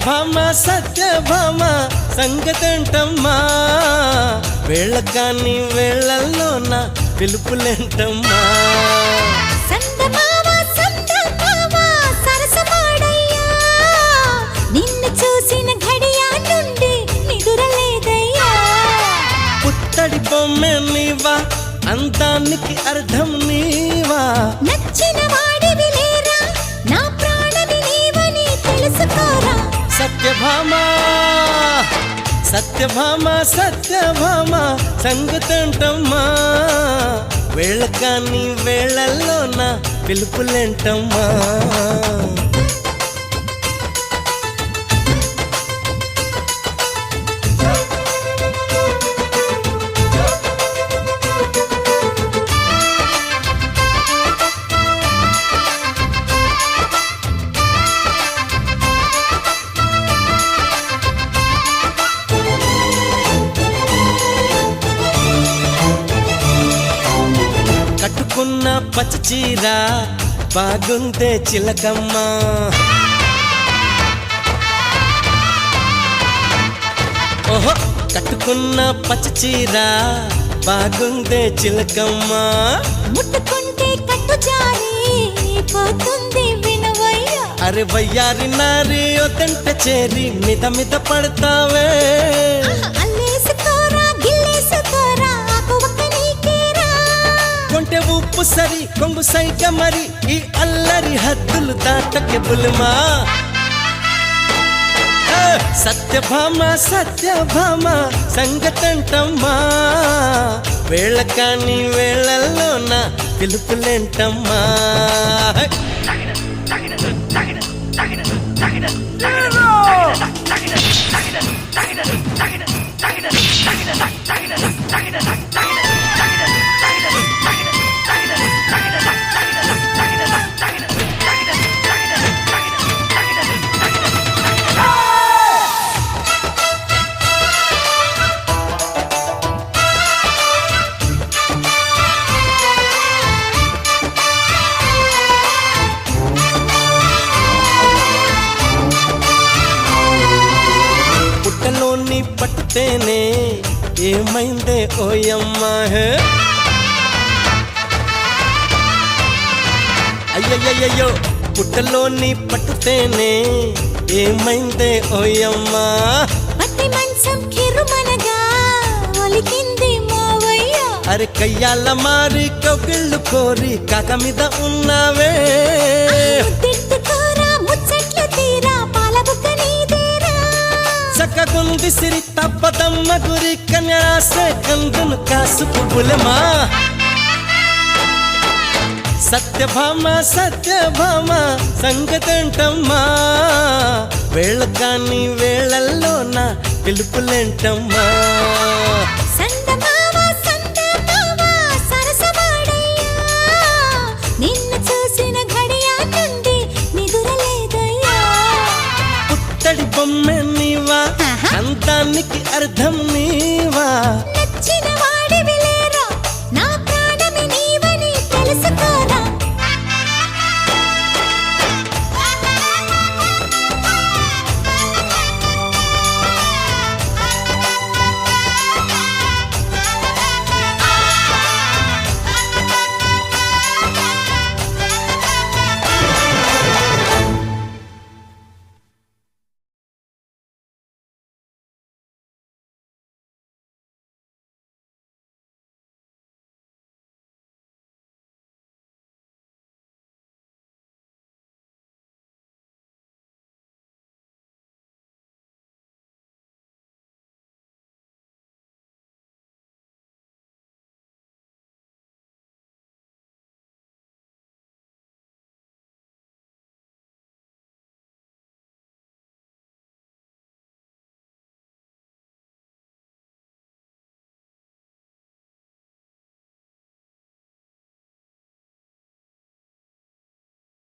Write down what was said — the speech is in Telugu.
సత్యభామ సత్యభామ సంగతంటమ్మా వేళకాని వేళల్లోన పిలుపులేంటమ్మా నిన్ను చూసిన ఘడియా నుండి నిదురలేదయ్యా పుత్తడి బొమ్మె నీవా అందానికి అర్థం నీవా నచ్చిన వాడివి లేరా నా ప్రాణవి నీవని తెలుసుకోరా సత్యభామ సత్యభామ సత్యభామ సంగతంటమ్మా వేళకాని వేళల్లోన పిలుపులేంటమ్మా కట్టుకున్న పచ్చ చీర బాగుందే చిలకమ్మ ఓహో కట్టుకున్న పచ్చ చీర బాగుందే చిలకమ్మ ముట్టుకుంటే కట్టు జారి పోతుంది వినవయ్యా అరే వయ్యారి నారి ఒదంట చేరి మిద మిద పడతావే అల్లేసుకోరా గిల్లేసుకోరా ఆకువక్క నీకేరా కొంటె ఉప్పు సరి కొంగు సైక మరి ఈ అల్లరి హద్దులు దాటకే బుల్మా సత్యభామ సత్యభామ సంగతంటమ్మా వేళకాని వేళల్లోన పిలుపులేంటమ్మా పుట్టలోని పట్టుతేనే ఏమైందే ఓయమ్మా అయ్యయ్యో పుట్టలోని పట్టుతేనే ఏమైందే ఓయమ్మా పట్టి మంచం కిరుమనగా ఒలికింది మావయ్యా అరే కయ్యాల మారి కౌగిళ్ళు కోరి కాక మీద ఉన్నావే తిట్టుకోరా ముచ్చట్లు తీరా పాలబుక్క నీదేరా చక్కగుంది సిరి తప్పదమ్మ గురి కన్యాసే కందును కాసుకు బులమా సత్యభామ సత్యభామ సంగతంటమ్మా వేళకాని వేళల్లోన పిలుపులేంటమ్మా సందమావ సందమావ సరసమాడయ్యా నిన్ను చూసిన ఘడియా నుండి నిదురలేదయ్యా పుత్తడి బొమ్మె నీవా అందానికి అర్థం నీ